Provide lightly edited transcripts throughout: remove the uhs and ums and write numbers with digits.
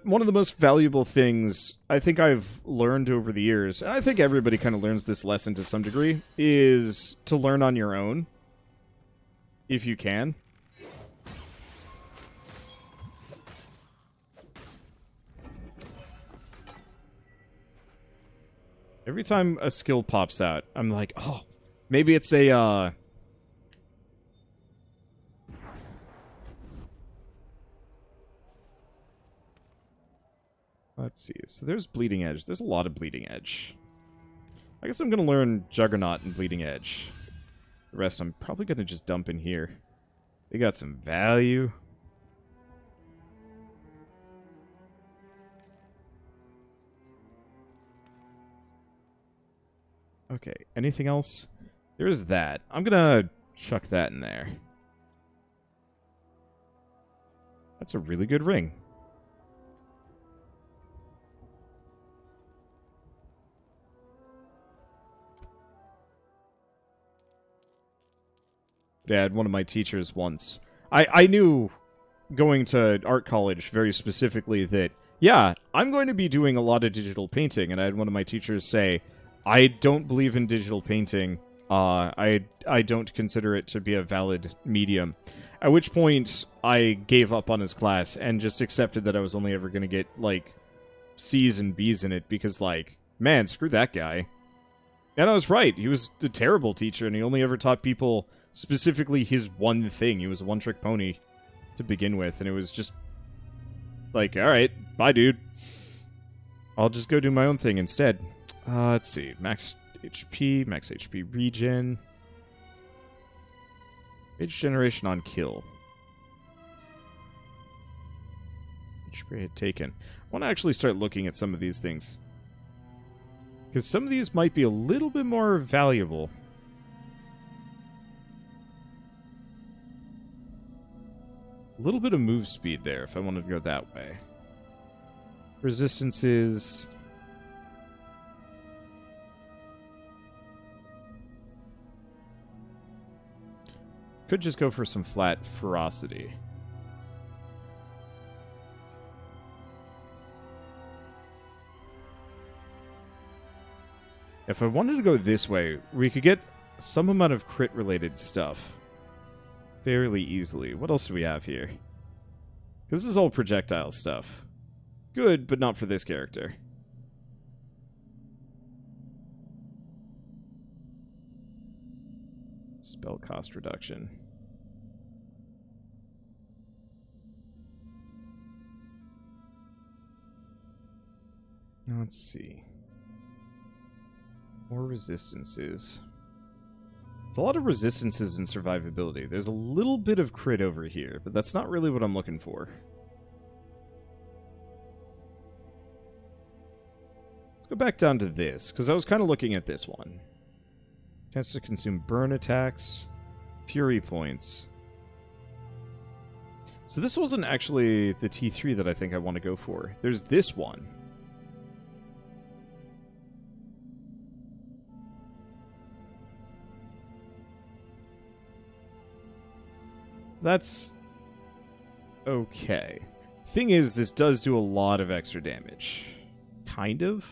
one of the most valuable things I think I've learned over the years, and I think everybody kind of learns this lesson to some degree, is to learn on your own, if you can. Every time a skill pops out, I'm like, oh, maybe it's a, Let's see. So there's Bleeding Edge. There's a lot of Bleeding Edge. I guess I'm going to learn Juggernaut and Bleeding Edge. The rest I'm probably going to just dump in here. They got some value. Okay, anything else? There's that. I'm going to chuck that in there. That's a really good ring. Yeah, I had one of my teachers once. I knew going to art college very specifically that, yeah, I'm going to be doing a lot of digital painting, and I had one of my teachers say, I don't believe in digital painting. I don't consider it to be a valid medium. At which point, I gave up on his class and just accepted that I was only ever going to get, like, C's and B's in it because, like, man, screw that guy. And I was right. He was a terrible teacher, and he only ever taught people specifically his one thing. He was a one-trick pony to begin with, and it was just like, alright, bye, dude. I'll just go do my own thing instead. Let's see. Max HP regen. Rage generation on kill. HP hit taken. I want to actually start looking at some of these things, because some of these might be a little bit more valuable. A little bit of move speed there, if I wanted to go that way. Resistances. Could just go for some flat ferocity. If I wanted to go this way, we could get some amount of crit-related stuff fairly easily. What else do we have here? This is all projectile stuff. Good, but not for this character. Spell cost reduction. Now let's see. More resistances. There's a lot of resistances and survivability. There's a little bit of crit over here, but that's not really what I'm looking for. Let's go back down to this, because I was kind of looking at this one. Chance to consume burn attacks, fury points. So this wasn't actually the T3 that I think I want to go for. There's this one. That's okay. Thing is, this does do a lot of extra damage. Kind of.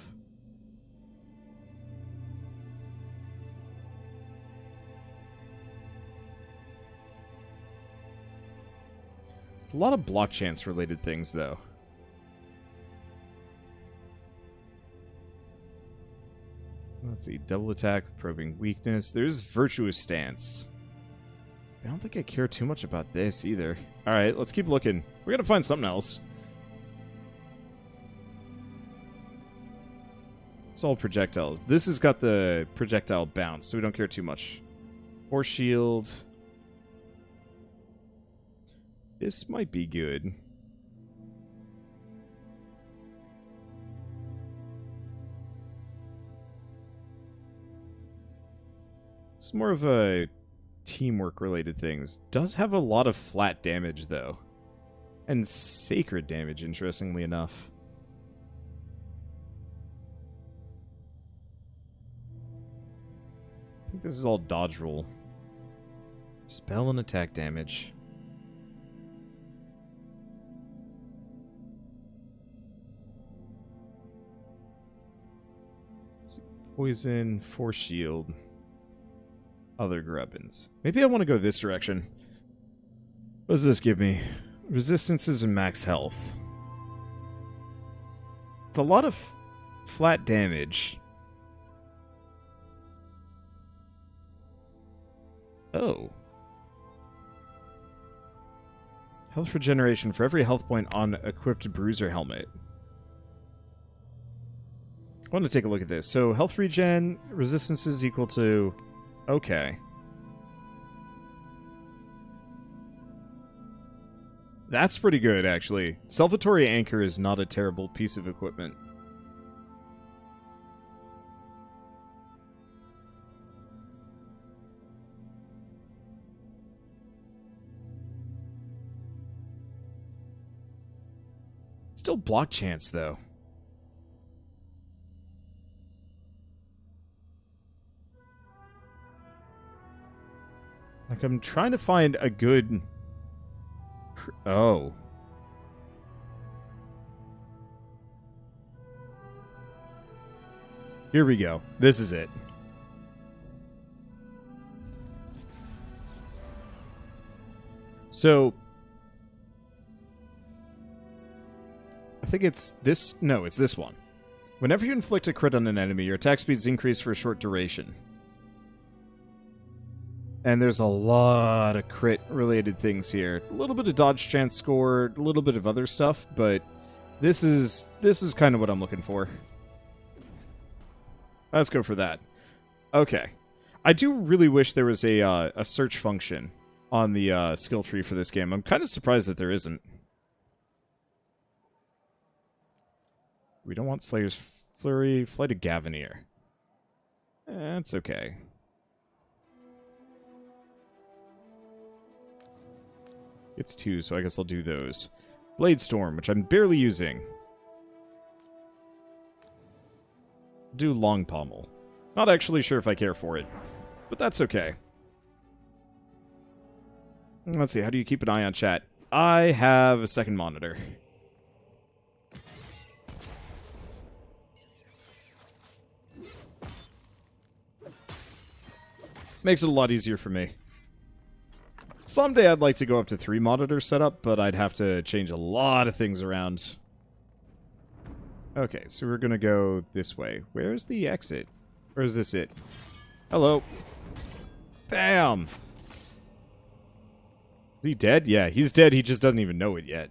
It's a lot of block chance related things, though. Let's see. Double attack, probing weakness. There's virtuous stance. I don't think I care too much about this either. Alright, let's keep looking. We gotta find something else. It's all projectiles. This has got the projectile bounce, so we don't care too much. Force shield. This might be good. It's more of a teamwork related things. Does have a lot of flat damage though, and sacred damage, interestingly enough. I think this is all dodge roll. Spell and attack damage. Poison, force shield. Other grubbins. Maybe I want to go this direction. What does this give me? Resistances and max health. It's a lot of flat damage. Oh. Health regeneration for every health point on equipped bruiser helmet. I want to take a look at this. So, health regen, resistance is equal to... Okay. That's pretty good, actually. Salvatory Anchor is not a terrible piece of equipment. Still block chance, though. Like, I'm trying to find a good... Oh. Here we go. This is it. So... I think it's this... No, it's this one. Whenever you inflict a crit on an enemy, your attack speed is increased for a short duration. And there's a lot of crit-related things here. A little bit of dodge chance score, a little bit of other stuff, but this is kind of what I'm looking for. Let's go for that. Okay. I do really wish there was a search function on the skill tree for this game. I'm kind of surprised that there isn't. We don't want Slayer's Flurry. Flight of GAAVANIR. That's okay. It's 2, so I guess I'll do those. Blade Storm, which I'm barely using. Do Long Pommel. Not actually sure if I care for it, but that's okay. Let's see, how do you keep an eye on chat? I have a second monitor. Makes it a lot easier for me. Someday I'd like to go up to 3 monitor setup, but I'd have to change a lot of things around. Okay, so we're gonna go this way. Where's the exit? Or is this it? Hello. Bam! Is he dead? Yeah, he's dead. He just doesn't even know it yet.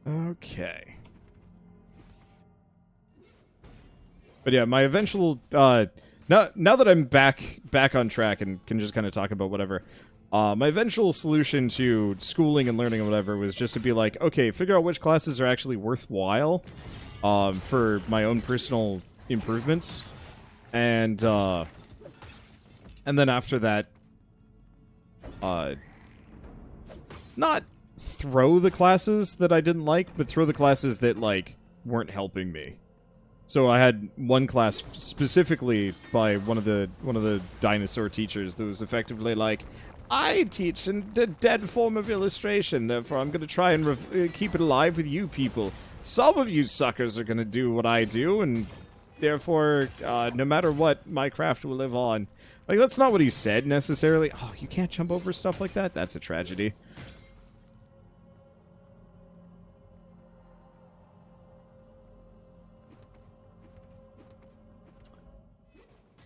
Okay. But yeah, my eventual now that I'm back on track and can just kind of talk about whatever, my eventual solution to schooling and learning and whatever was just to be like, okay, figure out which classes are actually worthwhile for my own personal improvements, and then after that, not throw the classes that I didn't like, but throw the classes that, like, weren't helping me. So I had one class specifically by one of the dinosaur teachers that was effectively like, I teach in the dead form of illustration, therefore I'm going to try and keep it alive with you people. Some of you suckers are going to do what I do, and therefore, no matter what, my craft will live on. Like, that's not what he said, necessarily. Oh, you can't jump over stuff like that? That's a tragedy.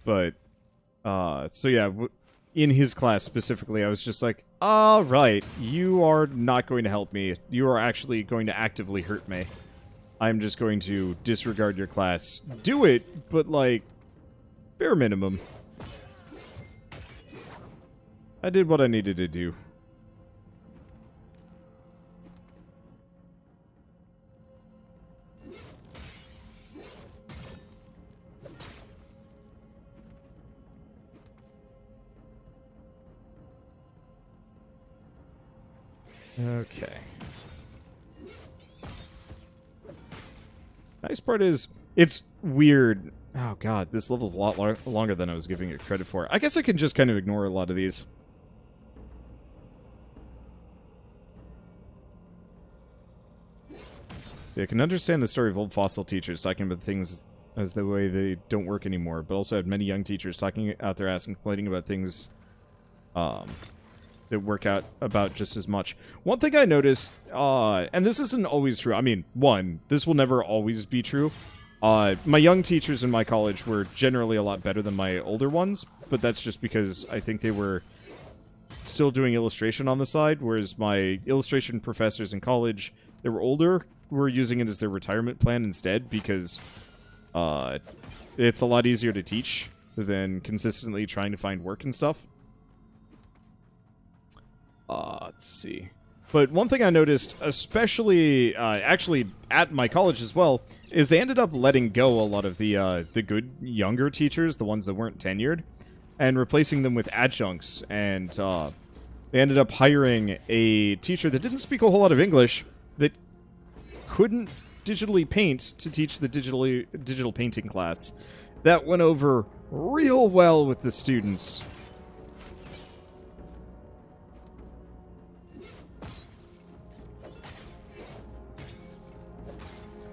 But, so yeah, in his class specifically, I was just like, all right, you are not going to help me. You are actually going to actively hurt me. I'm just going to disregard your class. Do it, but, like, bare minimum. I did what I needed to do. Okay. Nice part is, it's weird Oh god, this level's a lot longer than I was giving it credit for. I guess I can just kind of ignore a lot of these. See, I can understand the story of old fossil teachers talking about things as the way they don't work anymore, but also have many young teachers talking out their ass and complaining about things that work out about just as much. One thing I noticed, and this isn't always true, I mean, one, this will never always be true. My young teachers in my college were generally a lot better than my older ones, but that's just because I think they were still doing illustration on the side, whereas my illustration professors in college, they were older, were using it as their retirement plan instead, because it's a lot easier to teach than consistently trying to find work and stuff. Let's see. But one thing I noticed, especially, actually, at my college as well, is they ended up letting go a lot of the good younger teachers, the ones that weren't tenured, and replacing them with adjuncts, and, they ended up hiring a teacher that didn't speak a whole lot of English, that couldn't digitally paint to teach the digital painting class. That went over real well with the students.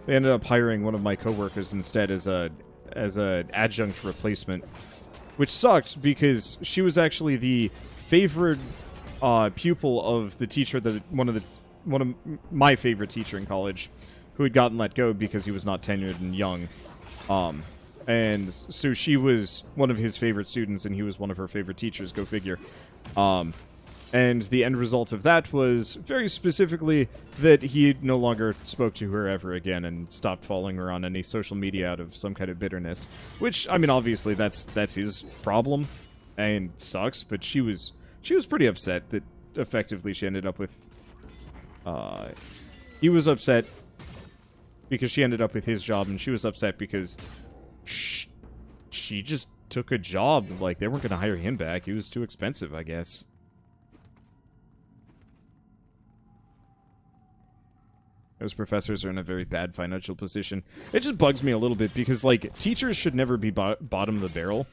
They ended up hiring one of my coworkers instead as a adjunct replacement, which sucked because she was actually the favored pupil of the teacher that one of my favorite teacher in college, who had gotten let go because he was not tenured and young. And so she was one of his favorite students, and he was one of her favorite teachers. Go figure. And the end result of that was, very specifically, that he no longer spoke to her ever again and stopped following her on any social media out of some kind of bitterness. Which, I mean, obviously, that's his problem, and sucks, but she was pretty upset that, effectively, she ended up with... he was upset because she ended up with his job, and she was upset because she just took a job. Like, they weren't going to hire him back. He was too expensive, I guess. Those professors are in a very bad financial position. It just bugs me a little bit because, like, teachers should never be bottom of the barrel.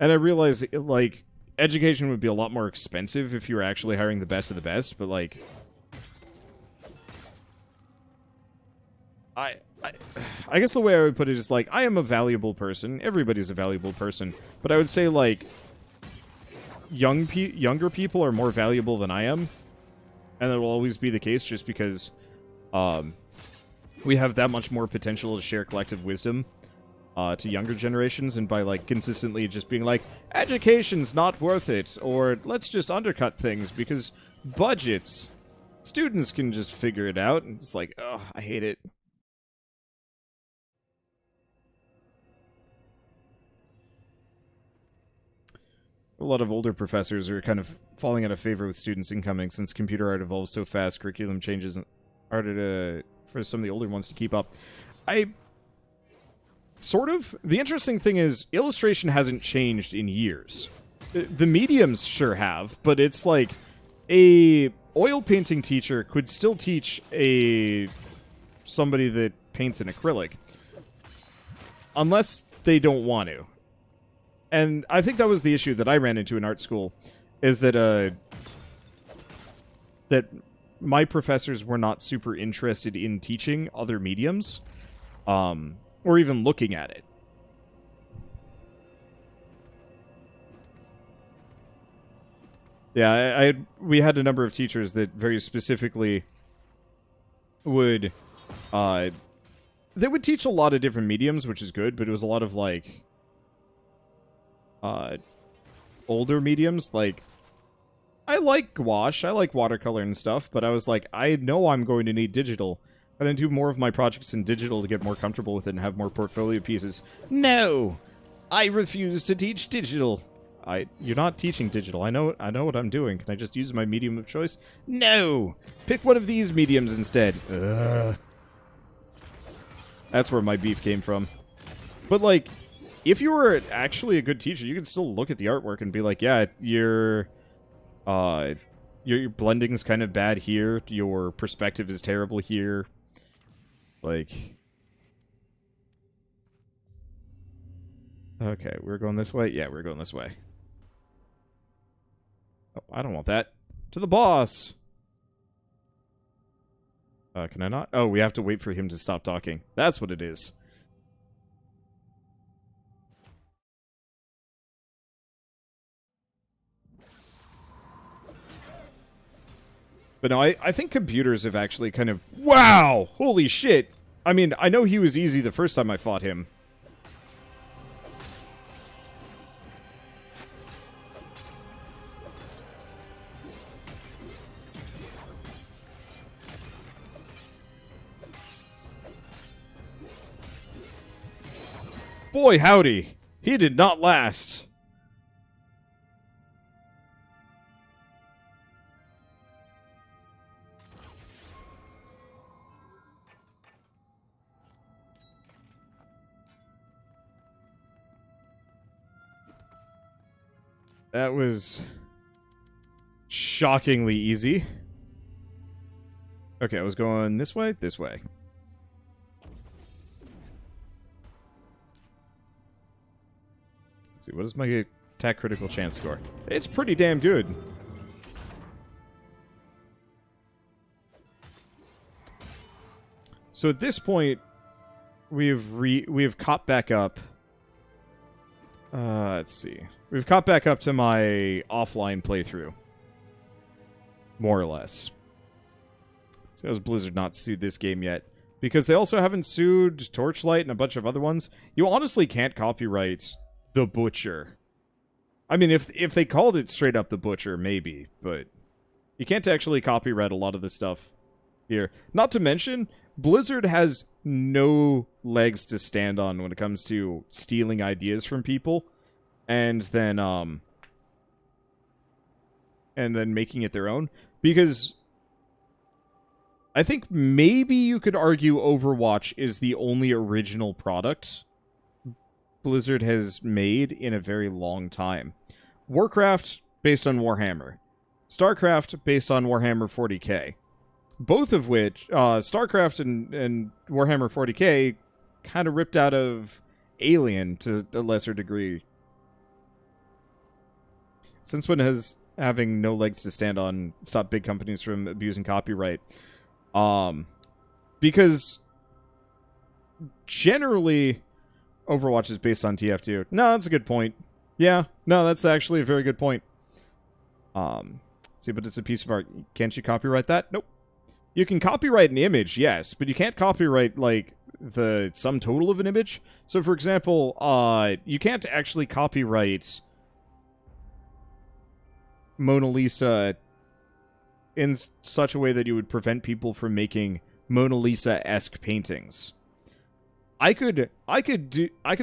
And I realize, like, education would be a lot more expensive if you were actually hiring the best of the best, but, like... I guess the way I would put it is, like, I am a valuable person. Everybody's a valuable person. But I would say, like, younger people are more valuable than I am. And that will always be the case just because we have that much more potential to share collective wisdom to younger generations. And by, like, consistently just being like, education's not worth it. Or let's just undercut things because budgets. Students can just figure it out. And it's like, oh, I hate it. A lot of older professors are kind of falling out of favor with students incoming since computer art evolves so fast. Curriculum changes harder for some of the older ones to keep up. Sort of. The interesting thing is, illustration hasn't changed in years. The mediums sure have, but it's like a oil painting teacher could still teach somebody that paints in acrylic, unless they don't want to. And I think that was the issue that I ran into in art school, is that that my professors were not super interested in teaching other mediums, or even looking at it. Yeah, we had a number of teachers that very specifically would, they would teach a lot of different mediums, which is good, but it was a lot of, like, older mediums. Like, I like gouache, I like watercolor and stuff, but I was like, I know I'm going to need digital, and then do more of my projects in digital to get more comfortable with it and have more portfolio pieces. No! I refuse to teach digital. You're not teaching digital. I know what I'm doing. Can I just use my medium of choice? No! Pick one of these mediums instead. Ugh. That's where my beef came from. But, like, if you were actually a good teacher, you could still look at the artwork and be like, yeah, your blending's kind of bad here, your perspective is terrible here. Like, Okay, we're going this way? Yeah, we're going this way. Oh, I don't want that. To the boss! Can I not? Oh, we have to wait for him to stop talking. That's what it is. But no, I think computers have actually kind of... Wow! Holy shit! I mean, I know he was easy the first time I fought him. Boy, howdy. He did not last. That was shockingly easy. Okay, I was going this way, this way. Let's see, what is my attack critical chance score? It's pretty damn good. So at this point, we've caught back up. Let's see. We've caught back up to my offline playthrough. More or less. So has Blizzard not sued this game yet? Because they also haven't sued Torchlight and a bunch of other ones. You honestly can't copyright The Butcher. I mean, if they called it straight up The Butcher, maybe. But you can't actually copyright a lot of the stuff here. Not to mention, Blizzard has no legs to stand on when it comes to stealing ideas from people and then making it their own, because I think maybe you could argue Overwatch is the only original product Blizzard has made in a very long time. Warcraft based on Warhammer, StarCraft based on Warhammer 40k. Both of which, StarCraft and Warhammer 40k, kind of ripped out of Alien to a lesser degree. Since when has having no legs to stand on stopped big companies from abusing copyright? Because generally, Overwatch is based on TF2. No, that's a good point. Yeah, no, that's actually a very good point. See, but it's a piece of art. Can't you copyright that? Nope. You can copyright an image, yes, but you can't copyright, like, the sum total of an image. So, for example, you can't actually copyright Mona Lisa in such a way that you would prevent people from making Mona Lisa-esque paintings. I could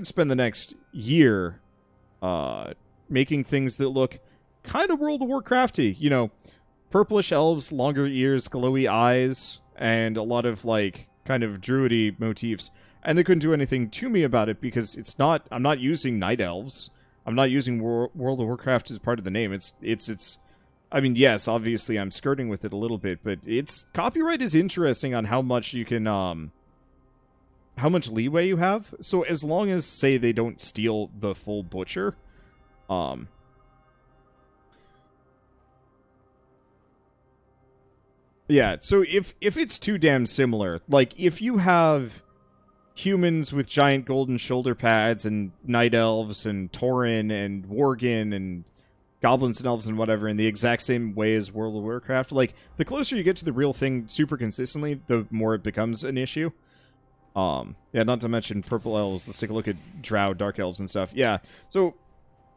spend the next year making things that look kind of World of Warcrafty, you know, purplish elves, longer ears, glowy eyes, and a lot of, like, kind of druidy motifs. And they couldn't do anything to me about it because I'm not using night elves. I'm not using World of Warcraft as part of the name. It's I mean, yes, obviously I'm skirting with it a little bit, but copyright is interesting on how much you can, how much leeway you have. So as long as, say, they don't steal the full Butcher, yeah, so if it's too damn similar, like, if you have humans with giant golden shoulder pads and night elves and Tauren and Worgen and goblins and elves and whatever in the exact same way as World of Warcraft, like, the closer you get to the real thing super consistently, the more it becomes an issue. Yeah, not to mention purple elves. Let's take a look at drow, dark elves and stuff. Yeah, so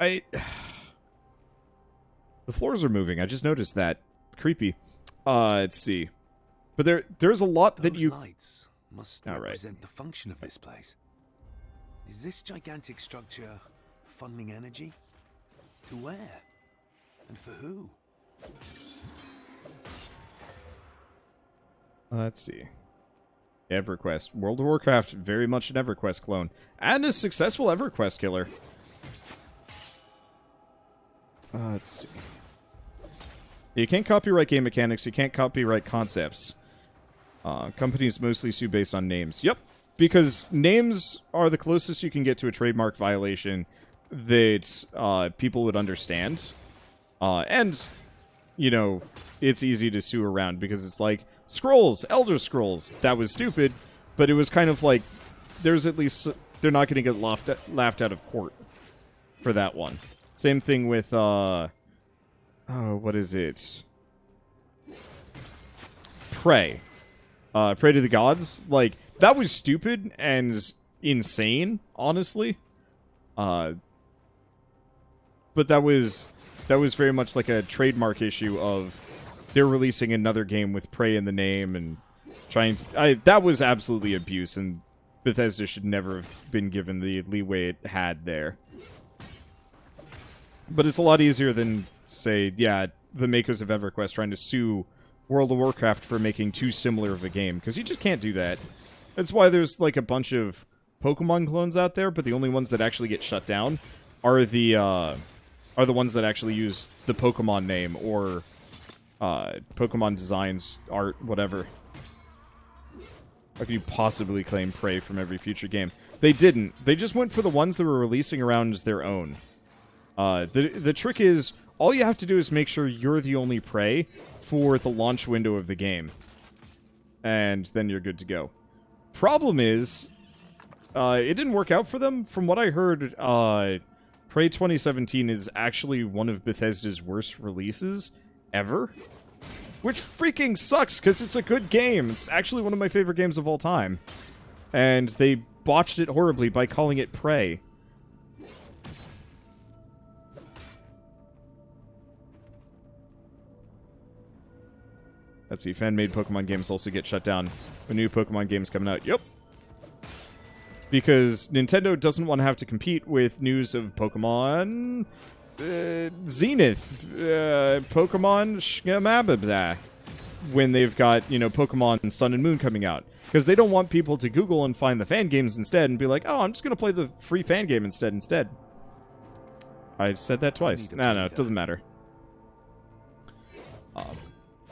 the floors are moving. I just noticed that. Creepy. Let's see. But there's a lot that you... lights must represent the function of this place. Is this gigantic structure funneling energy? To where? And for who? Let's see. EverQuest. World of Warcraft, very much an EverQuest clone. And a successful EverQuest killer. Let's see. You can't copyright game mechanics, you can't copyright concepts. Companies mostly sue based on names. Yep. because names are the closest you can get to a trademark violation that people would understand. And, you know, it's easy to sue around because it's like, Scrolls, Elder Scrolls, that was stupid, but it was kind of like, there's at least, they're not going to get laughed out of court for that one. Same thing with, oh, what is it? Prey. Pray to the Gods. Like, that was stupid and insane, honestly. But that was very much like a trademark issue of they're releasing another game with Prey in the name and trying to... that was absolutely abuse, and Bethesda should never have been given the leeway it had there. But it's a lot easier than, say, yeah, the makers of EverQuest trying to sue World of Warcraft for making too similar of a game, because you just can't do that. That's why there's, like, a bunch of Pokemon clones out there, but the only ones that actually get shut down are the ones that actually use the Pokemon name, or Pokemon designs, art, whatever. How can you possibly claim Prey from every future game? They didn't. They just went for the ones that were releasing around their own. The trick is, all you have to do is make sure you're the only Prey for the launch window of the game. And then you're good to go. Problem is, it didn't work out for them. From what I heard, Prey 2017 is actually one of Bethesda's worst releases ever. Which freaking sucks, because it's a good game. It's actually one of my favorite games of all time. And they botched it horribly by calling it Prey. Let's see, fan-made Pokemon games also get shut down when new Pokemon games coming out. Yep. Because Nintendo doesn't want to have to compete with news of Pokemon... Zenith, Pokemon Shgamababda, when they've got, you know, Pokemon Sun and Moon coming out. Because they don't want people to Google and find the fan games instead and be like, oh, I'm just going to play the free fan game instead. I said that twice. No, it doesn't matter.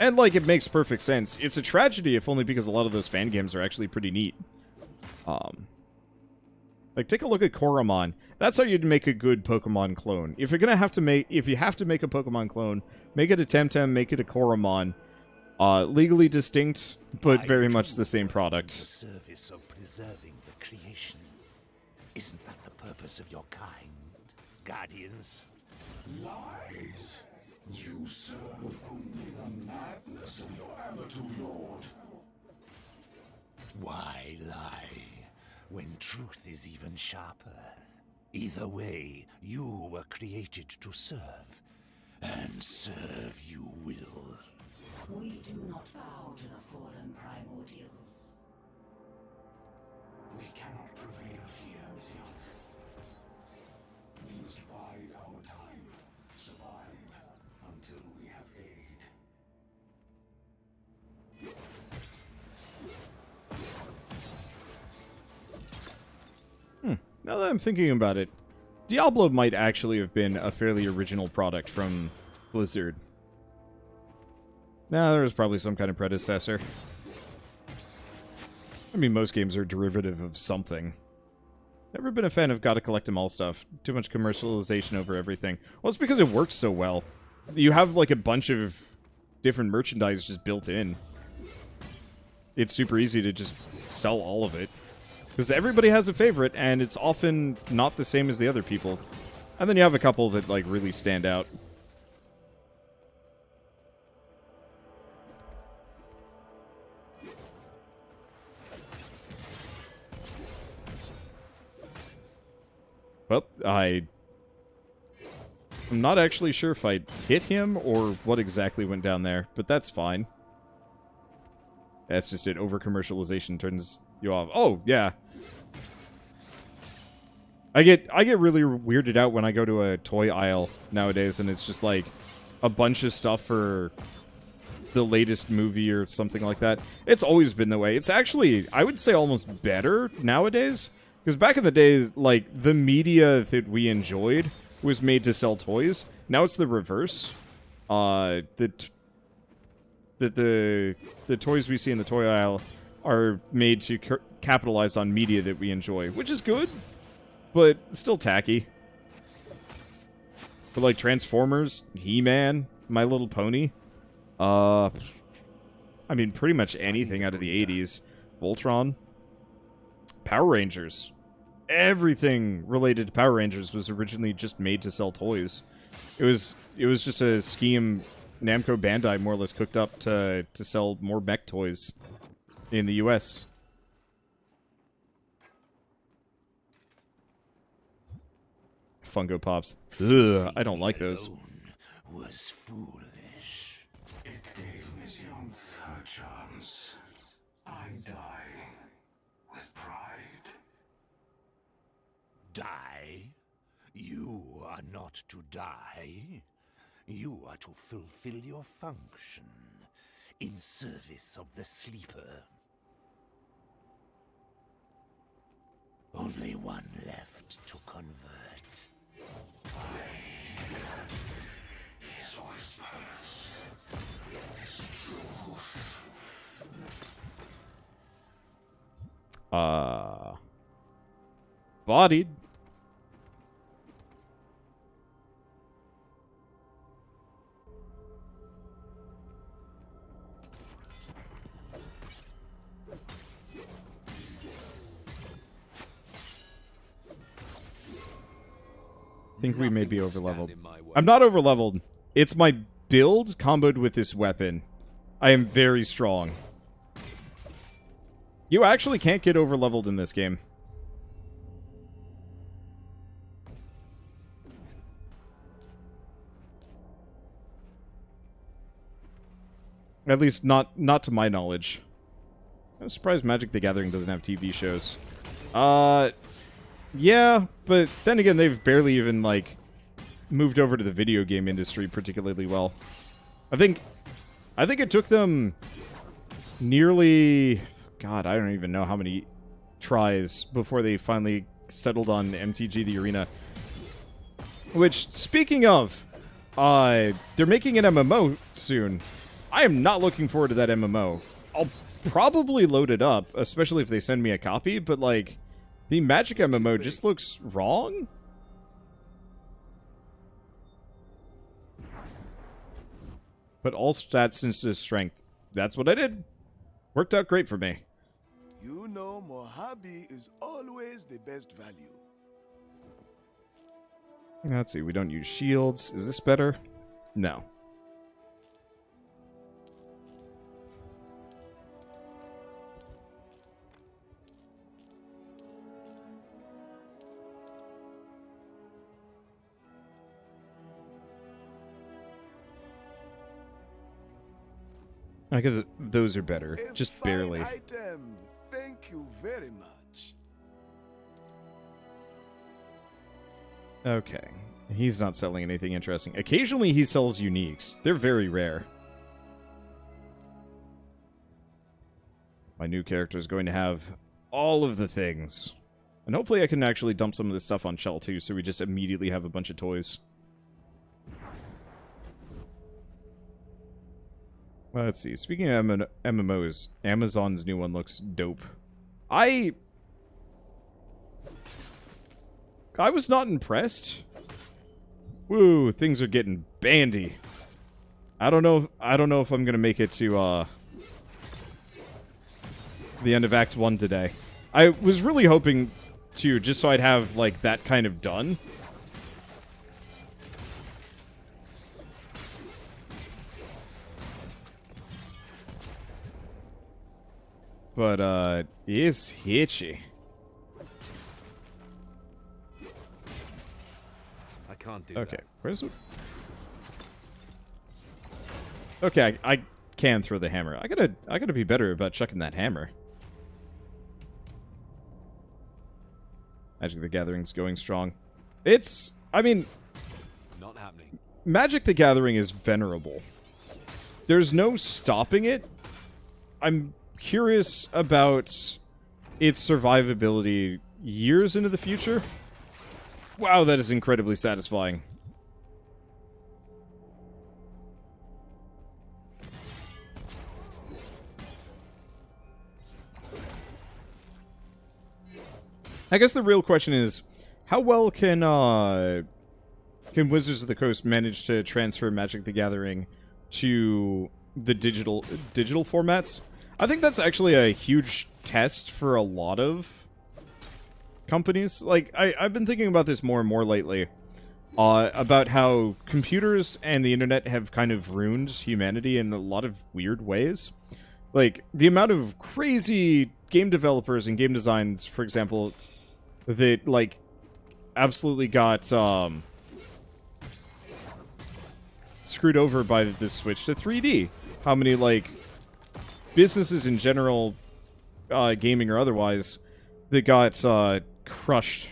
And, like, it makes perfect sense. It's a tragedy, if only because a lot of those fan games are actually pretty neat. Like, take a look at Koromon. That's how you'd make a good Pokemon clone. If you have to make a Pokemon clone, make it a Temtem, make it a Koromon. Legally distinct, but very much the same product. The service of preserving the creation. Isn't that the purpose of your kind, guardians? Lies. You serve only the madness of your amateur lord. Why lie, when truth is even sharper? Either way, you were created to serve, and serve you will. We do not bow to the fallen primordials. We cannot prevail here, Messias. We must bide our time, survive until we have aid. Now that I'm thinking about it, Diablo might actually have been a fairly original product from Blizzard. Nah, there was probably some kind of predecessor. I mean, most games are derivative of something. Never been a fan of gotta collect them all stuff. Too much commercialization over everything. Well, it's because it works so well. You have, like, a bunch of different merchandise just built in. It's super easy to just sell all of it. Because everybody has a favorite, and it's often not the same as the other people. And then you have a couple that, like, really stand out. Well, I'm not actually sure if I hit him or what exactly went down there, but that's fine. That's just it. Over-commercialization turns you off. Oh, yeah. I get really weirded out when I go to a toy aisle nowadays, and it's just like a bunch of stuff for the latest movie or something like that. It's always been the way. It's actually, I would say, almost better nowadays. Because back in the day, like, the media that we enjoyed was made to sell toys. Now it's the reverse. The toys we see in the toy aisle are made to capitalize on media that we enjoy, which is good, but still tacky. But like Transformers, He-Man, My Little Pony, I mean pretty much anything out of the 80s. Voltron, Power Rangers. Everything related to Power Rangers was originally just made to sell toys. It was just a scheme Namco Bandai more or less cooked up to sell more mech toys in the US. Funko Pops. Ugh, I don't like those. Was foolish. It gave Miss Younce her chance. I die with pride. Die? You are not to die. You are to fulfill your function in service of the sleeper. Only one left to convert. His whispers. His truth. Bodied. I think we may be overleveled. I'm not overleveled. It's my build comboed with this weapon. I am very strong. You actually can't get overleveled in this game. At least not to my knowledge. I'm surprised Magic the Gathering doesn't have TV shows. Yeah, but then again, they've barely even, like, moved over to the video game industry particularly well. I think it took them nearly... God, I don't even know how many tries before they finally settled on MTG The Arena. Which, speaking of, they're making an MMO soon. I am not looking forward to that MMO. I'll probably load it up, especially if they send me a copy, but, like... The Magic MMO just looks wrong? Put all stats into strength. That's what I did. Worked out great for me. You know Mojave is always the best value. Let's see, we don't use shields. Is this better? No. I guess those are better, just barely. Item. Thank you very much. Okay. He's not selling anything interesting. Occasionally he sells uniques. They're very rare. My new character is going to have all of the things. And hopefully I can actually dump some of this stuff on Shell too, so we just immediately have a bunch of toys. Well, let's see. Speaking of MMOs, Amazon's new one looks dope. I was not impressed. Woo, things are getting bandy. I don't know if I'm gonna make it to the end of Act 1 today. I was really hoping to, just so I'd have like that kind of done. But, it's hitchy. I can't do Okay, that. where's it? Okay, I can throw the hammer. I gotta be better about chucking that hammer. Magic the Gathering's going strong. I mean, Not happening. Magic the Gathering is venerable. There's no stopping it. I'm curious about its survivability years into the future. Wow, that is incredibly satisfying. I guess the real question is, how well can Wizards of the Coast manage to transfer Magic the Gathering to the digital formats? I think that's actually a huge test for a lot of companies. Like, I've been thinking about this more and more lately, about how computers and the internet have kind of ruined humanity in a lot of weird ways. Like, the amount of crazy game developers and game designs, for example, that, like, absolutely got, screwed over by this switch to 3D. How many, like, businesses in general, gaming or otherwise, that got, crushed.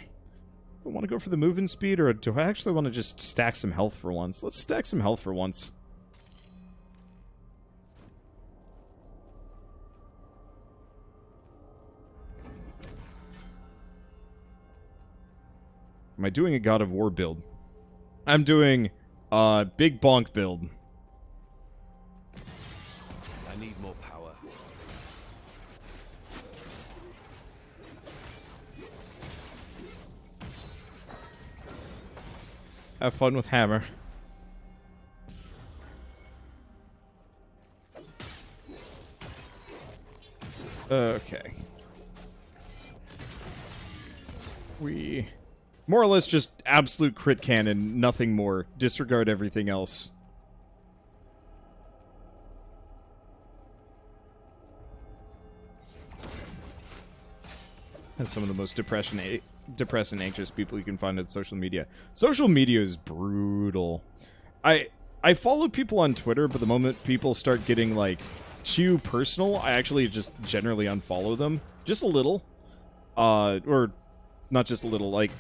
Do I want to go for the movement speed, or do I actually want to just stack some health for once? Let's stack some health for once. Am I doing a God of War build? I'm doing big bonk build. I need more power. Have fun with hammer. Okay. We more or less just absolute crit cannon, nothing more. Disregard everything else. That's some of the most depressed and anxious people you can find on social media. Social media is brutal. I follow people on Twitter, but the moment people start getting, like, too personal, I actually just generally unfollow them. Just a little. Or not just a little, like,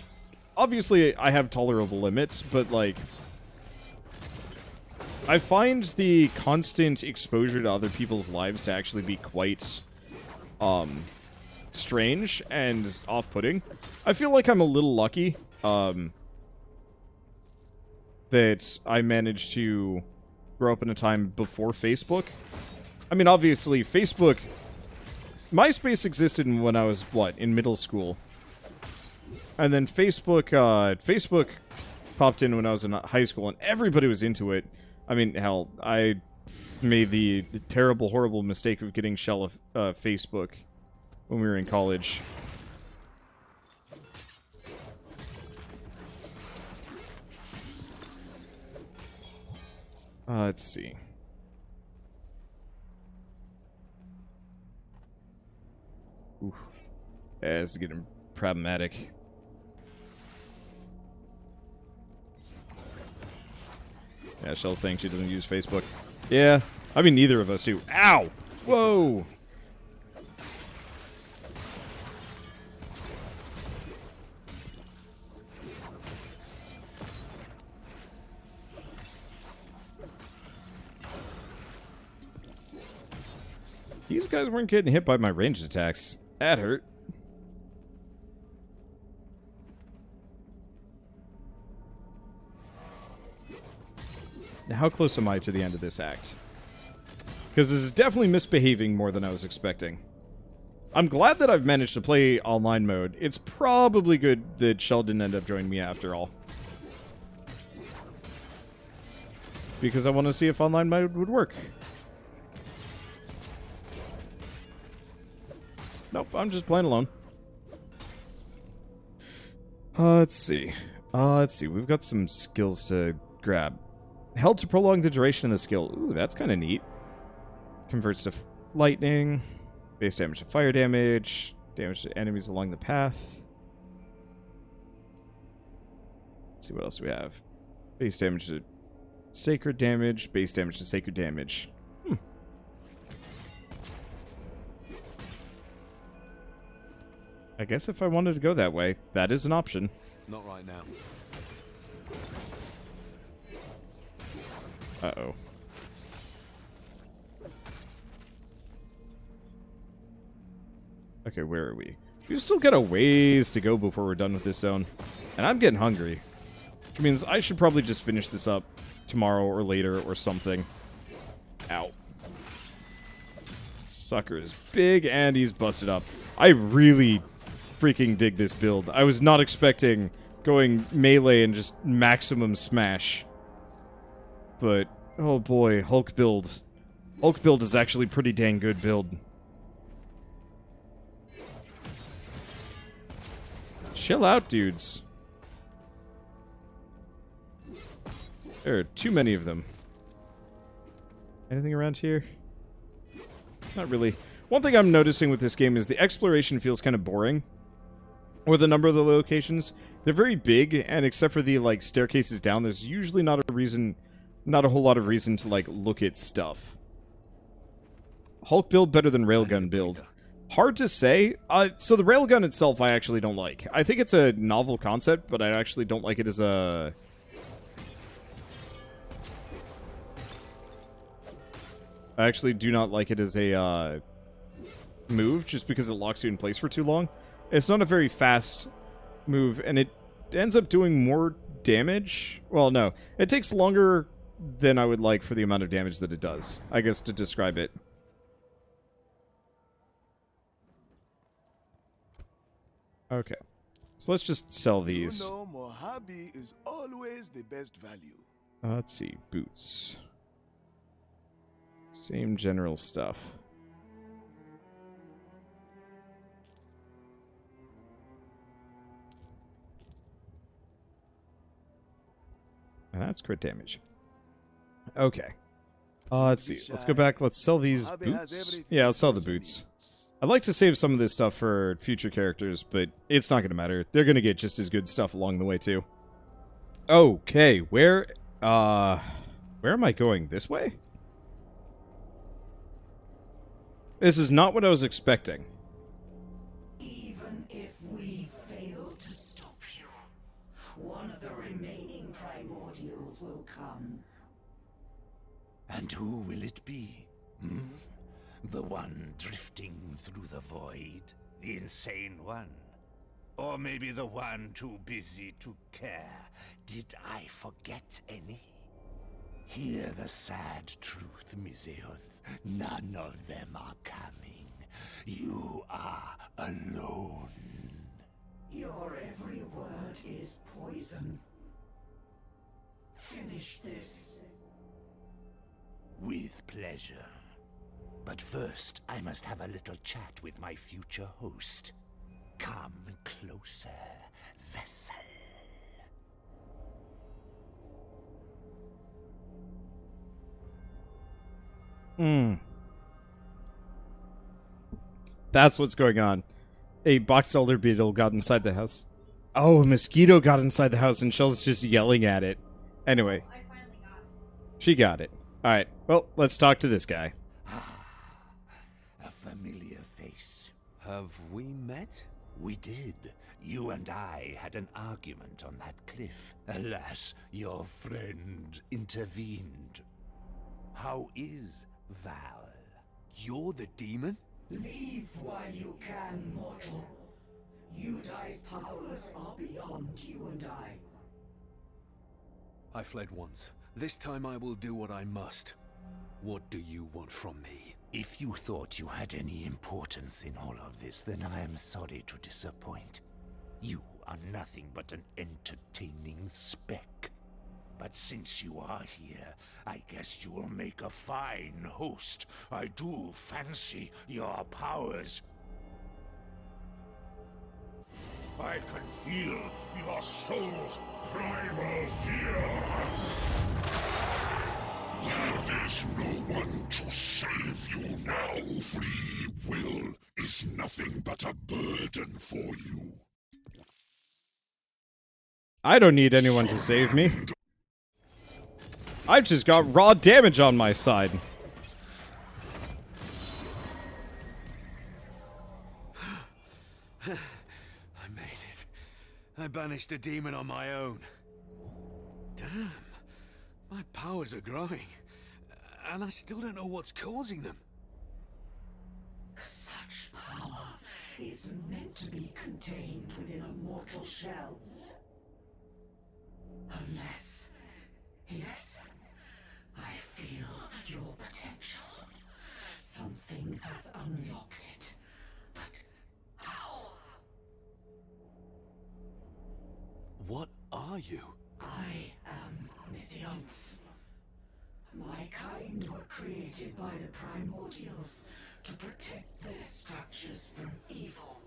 obviously I have tolerable limits, but, like, I find the constant exposure to other people's lives to actually be quite, strange and off-putting. I feel like I'm a little lucky, that I managed to grow up in a time before Facebook. I mean, obviously, MySpace existed when I was, what, in middle school. And then Facebook popped in when I was in high school, and everybody was into it. I mean, hell, I made the terrible, horrible mistake of getting shell of Facebook when we were in college. Let's see. Ooh. Yeah, this is getting problematic. Yeah, Shell's saying she doesn't use Facebook. Yeah, I mean, neither of us do. Ow! Whoa! These guys weren't getting hit by my ranged attacks. That hurt. Now, how close am I to the end of this act? Because this is definitely misbehaving more than I was expecting. I'm glad that I've managed to play online mode. It's probably good that Shell didn't end up joining me after all. Because I want to see if online mode would work. Nope, I'm just playing alone. Let's see. We've got some skills to grab. Held to prolong the duration of the skill. Ooh, that's kind of neat. Converts to lightning. Base damage to fire damage. Damage to enemies along the path. Let's see what else we have. Base damage to sacred damage. Base damage to sacred damage. I guess if I wanted to go that way, that is an option. Not right now. Uh-oh. Okay, where are we? We've still got a ways to go before we're done with this zone. And I'm getting hungry. Which means I should probably just finish this up tomorrow or later or something. Ow. Sucker is big and he's busted up. I really freaking dig this build. I was not expecting going melee and just maximum smash. But, oh boy, Hulk build. Hulk build is actually pretty dang good build. Chill out, dudes. There are too many of them. Anything around here? Not really. One thing I'm noticing with this game is the exploration feels kind of boring. Or the number of the locations. They're very big, and except for the, like, staircases down, there's usually not a whole lot of reason to, like, look at stuff. Hulk build better than Railgun build. Hard to say. So the Railgun itself I actually don't like. I think it's a novel concept, but I actually don't like it as a... I actually do not like it as a move, just because it locks you in place for too long. It's not a very fast move, and it ends up doing more damage. Well, no. It takes longer than I would like for the amount of damage that it does, I guess, to describe it. Okay. So let's just sell these. You know, Mojave is always the best value. Let's see. Boots. Same general stuff. And that's crit damage. Okay. Let's see. Let's go back. Let's sell these boots. Yeah, I'll sell the boots. I'd like to save some of this stuff for future characters, but it's not going to matter. They're going to get just as good stuff along the way, too. Okay, where am I going? This way? This is not what I was expecting. Even if we fail to stop you, one of the remaining primordials will come. And who will it be? Hmm? The one drifting through the void? The insane one? Or maybe the one too busy to care? Did I forget any? Hear the sad truth, Miseonth. None of them are coming. You are alone. Your every word is poison. Finish this. With pleasure. But first, I must have a little chat with my future host. Come closer, vessel. That's what's going on. A box elder beetle got inside the house. Oh, a mosquito got inside the house and Shell's just yelling at it. Anyway. I finally got it. She got it. Alright, well, let's talk to this guy. A familiar face. Have we met? We did. You and I had an argument on that cliff. Alas, your friend intervened. How is Val? You're the demon? Leave while you can, mortal. Udai's powers are beyond you and I. I fled once. This time I will do what I must. What do you want from me? If you thought you had any importance in all of this, then I am sorry to disappoint. You are nothing but an entertaining speck. But since you are here, I guess you will make a fine host. I do fancy your powers. I can feel your soul's primal fear. There is no one to save you now. Free will is nothing but a burden for you. I don't need anyone to save me. I've just got raw damage on my side. I made it. I banished a demon on my own. Damn. My powers are growing. And I still don't know what's causing them. Such power is meant to be contained within a mortal shell. Unless... Yes, I feel your potential. Something has unlocked it. But how? What are you? I am Missionth. My kind were created by the primordials to protect their structures from evil.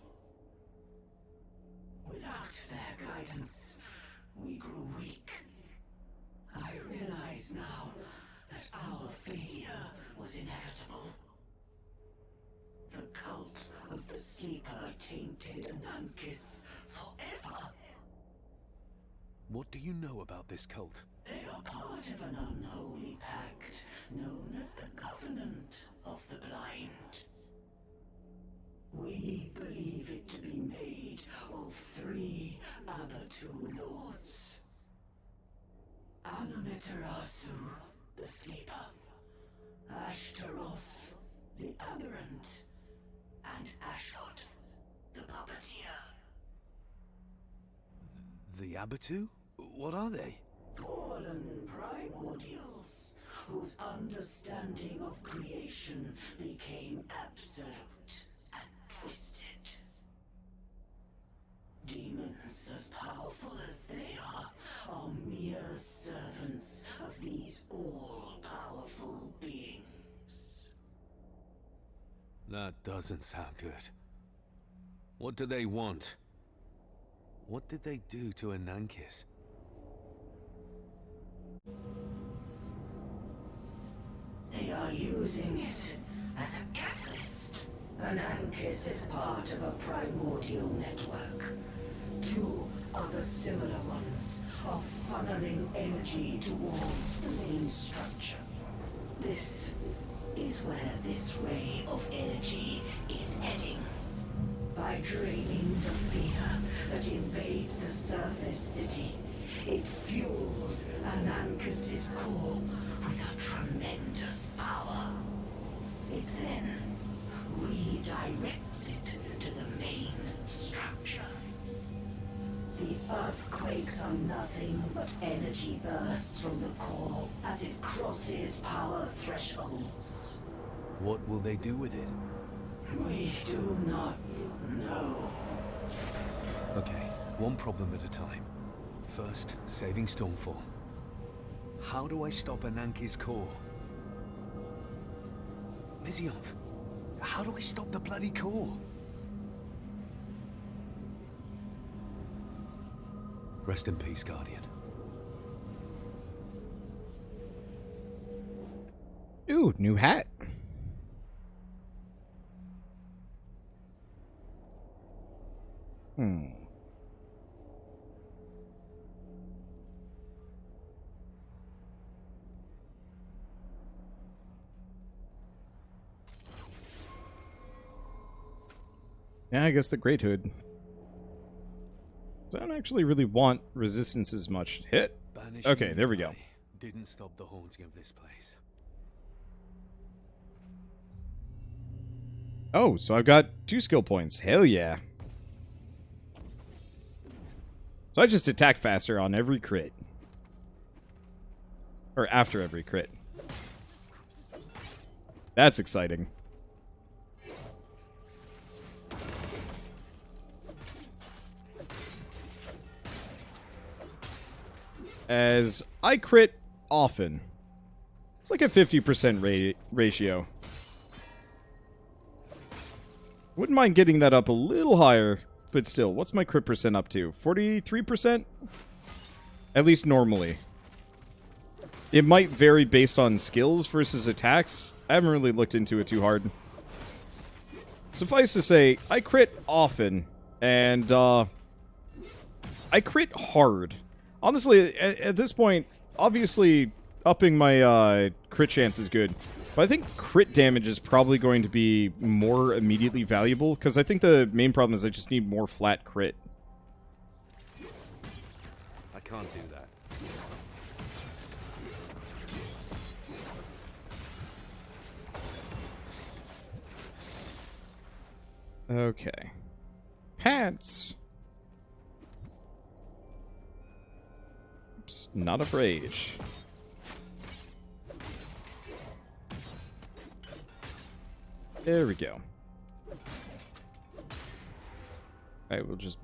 Without their guidance, we grew weak. I realize now that our failure was inevitable. The cult of the sleeper tainted ANANKIS forever. What do you know about this cult? They are part of an unholy pact known as the Covenant of the Blind. We believe it to be made of 3 Abattu lords. Amaterasu, the sleeper, Ashtaroth, the aberrant, and Ashod, the puppeteer. The Abattu? What are they? Fallen primordials, whose understanding of creation became absolute and twisted. Demons as powerful as they are mere servants of these all-powerful beings. That doesn't sound good. What do they want? What did they do to ANANKIS? They are using it as a catalyst. ANANKIS is part of a primordial network. 2 other similar ones are funneling energy towards the main structure. This is where this ray of energy is heading. By draining the fear that invades the surface city, it fuels ANANKIS' core with a tremendous power. It then redirects it to the main structure. The earthquakes are nothing but energy bursts from the core as it crosses power thresholds. What will they do with it? We do not know. Okay, one problem at a time. First, saving Stormfall. How do I stop ANANKIS' core? Missionth, how do I stop the bloody core? Rest in peace, Guardian. Ooh, new hat. Yeah, I guess the Great Hood. I don't actually really want resistance as much. Hit. Banish Okay, there we go. Didn't stop the haunting of this place. Oh, so I've got 2 skill points. Hell yeah. So I just attack faster on every crit. Or after every crit. That's exciting. As I crit often. It's like a 50% ratio. Wouldn't mind getting that up a little higher, but still, what's my crit percent up to? 43%? At least normally. It might vary based on skills versus attacks. I haven't really looked into it too hard. Suffice to say, I crit often, and I crit hard. Honestly, at this point, obviously, upping my crit chance is good. But I think crit damage is probably going to be more immediately valuable, because I think the main problem is I just need more flat crit. I can't do that. Okay. Pants. Oops, not of rage. There we go. Alright, we'll just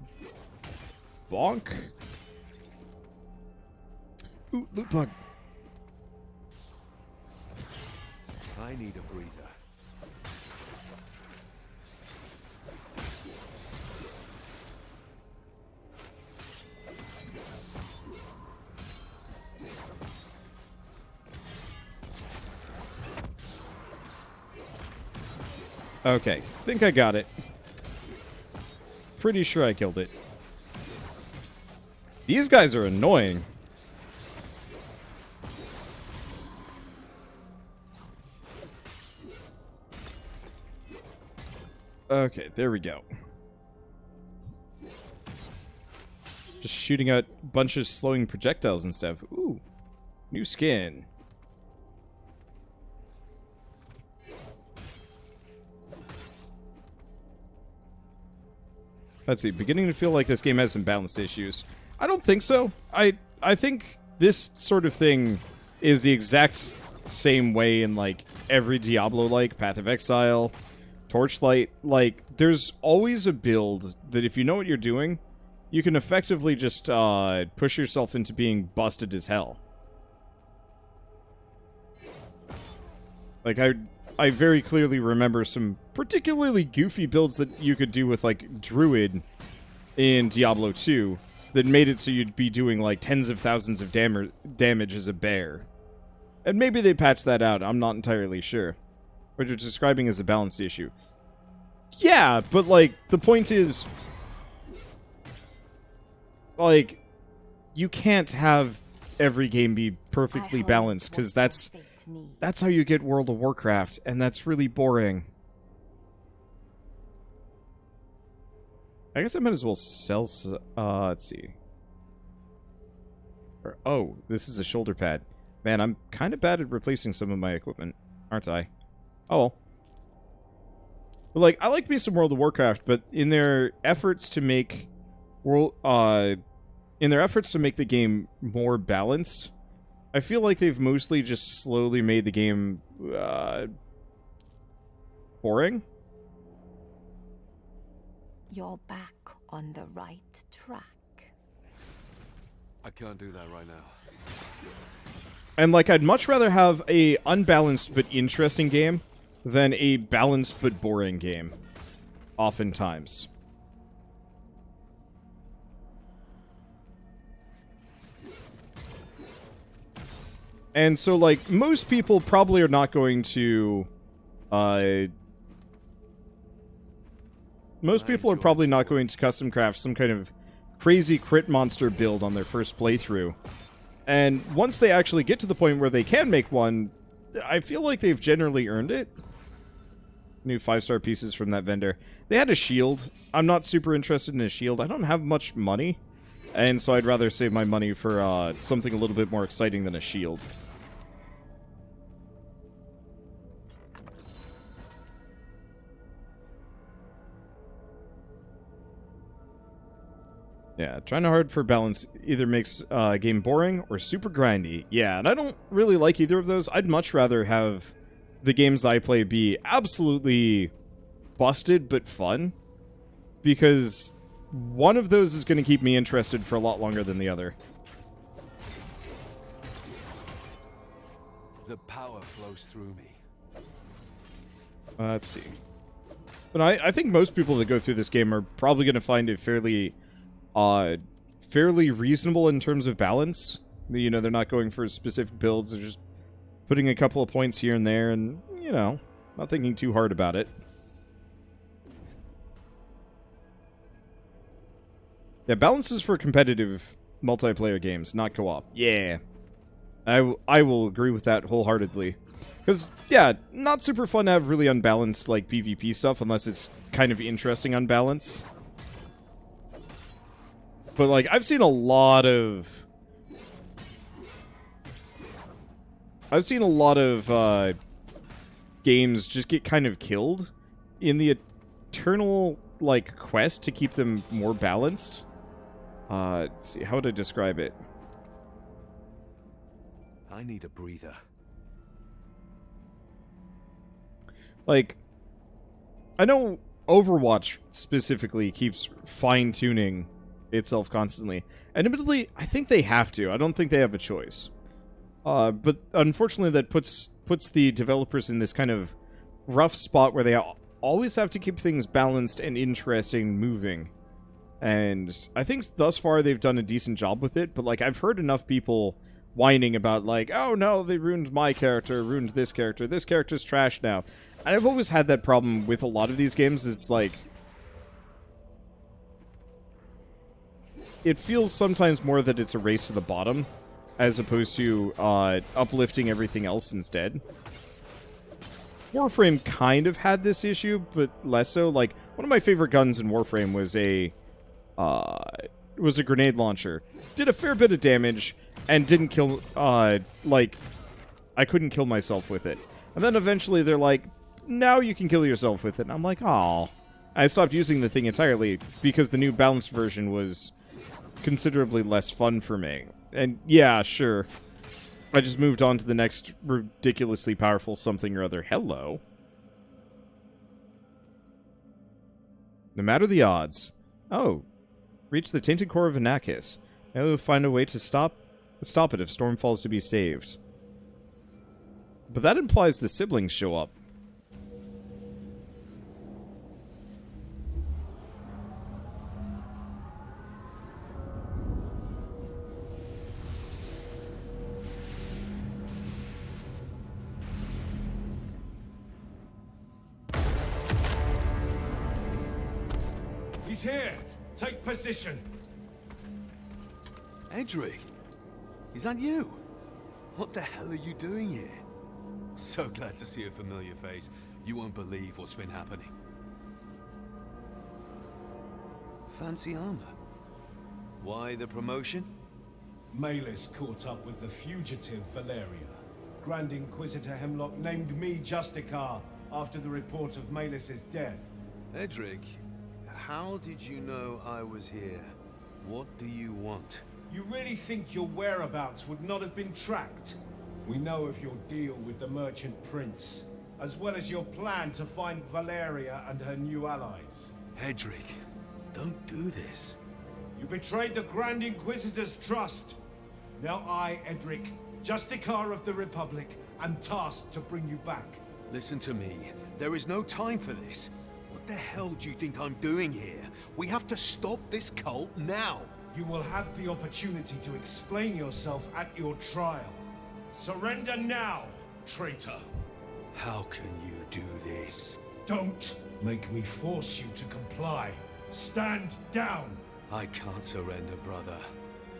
bonk. Ooh, loot bug. I need a breather. Okay, think I got it. Pretty sure I killed it. These guys are annoying. Okay, there we go. Just shooting out a bunch of slowing projectiles and stuff. Ooh, new skin. Let's see, beginning to feel like this game has some balance issues. I don't think so. I think this sort of thing is the exact same way in, like, every Diablo-like, Path of Exile, Torchlight. Like, there's always a build that if you know what you're doing, you can effectively just push yourself into being busted as hell. Like, I very clearly remember some particularly goofy builds that you could do with, like, Druid in Diablo 2 that made it so you'd be doing, like, tens of thousands of damage as a bear. And maybe they patched that out, I'm not entirely sure. What you're describing as a balance issue. Yeah, but, like, the point is, like, you can't have every game be perfectly balanced, because that's how you get World of Warcraft, and that's really boring. I guess I might as well sell... let's see. Oh, this is a shoulder pad. Man, I'm kind of bad at replacing some of my equipment, aren't I? Oh, well. But, like, I like me some World of Warcraft, but in their efforts to make... in their efforts to make the game more balanced, I feel like they've mostly just slowly made the game, boring. You're back on the right track. I can't do that right now. And, like, I'd much rather have a unbalanced but interesting game than a balanced but boring game. Oftentimes. And so, like, most people probably are not going to, most people are probably not going to custom craft some kind of crazy crit monster build on their first playthrough. And once they actually get to the point where they can make one, I feel like they've generally earned it. New 5-star pieces from that vendor. They had a shield. I'm not super interested in a shield. I don't have much money. And so I'd rather save my money for something a little bit more exciting than a shield. Yeah, trying hard for balance either makes a game boring or super grindy. Yeah, and I don't really like either of those. I'd much rather have the games I play be absolutely busted but fun. Because one of those is going to keep me interested for a lot longer than the other. The power flows through me. Let's see. But I think most people that go through this game are probably going to find it fairly reasonable in terms of balance. You know, they're not going for specific builds. They're just putting a couple of points here and there and, you know, not thinking too hard about it. Yeah, balance is for competitive multiplayer games, not co-op. Yeah. I will agree with that wholeheartedly. Because, yeah, not super fun to have really unbalanced, like, PvP stuff unless it's kind of interesting unbalance. But, like, I've seen a lot of... games just get kind of killed in the eternal, like, quest to keep them more balanced. Let's see, how would I describe it? I need a breather. Like, I know Overwatch specifically keeps fine-tuning itself constantly. And admittedly, I think they have to. I don't think they have a choice. But unfortunately, that puts the developers in this kind of rough spot where they always have to keep things balanced and interesting moving. And I think thus far they've done a decent job with it, but like I've heard enough people whining about like, oh no, they ruined my character, ruined this character's trash now. And I've always had that problem with a lot of these games. It's like, it feels sometimes more that it's a race to the bottom, as opposed to uplifting everything else instead. Warframe kind of had this issue, but less so. Like, one of my favorite guns in Warframe was a grenade launcher. Did a fair bit of damage, and didn't kill, like, I couldn't kill myself with it. And then eventually they're like, now you can kill yourself with it. And I'm like, aw. I stopped using the thing entirely, because the new balanced version was considerably less fun for me. And yeah, sure. I just moved on to the next ridiculously powerful something or other. Hello. No matter the odds. Oh. Reach the tainted core of ANANKIS. Now we'll find a way to stop it if Storm falls to be saved. But that implies the siblings show up. He's here! Take position! Edric, is that you? What the hell are you doing here? So glad to see a familiar face. You won't believe what's been happening. Fancy armor. Why the promotion? Malus caught up with the fugitive Valeria. Grand Inquisitor Hemlock named me Justicar after the report of Malus's death. Edric, how did you know I was here? What do you want? You really think your whereabouts would not have been tracked? We know of your deal with the Merchant Prince, as well as your plan to find Valeria and her new allies. Edric, don't do this. You betrayed the Grand Inquisitor's trust. Now I, Edric, Justicar of the Republic, am tasked to bring you back. Listen to me. There is no time for this. What the hell do you think I'm doing here? We have to stop this cult now. You will have the opportunity to explain yourself at your trial. Surrender now, traitor. How can you do this? Don't make me force you to comply. Stand down. I can't surrender, brother.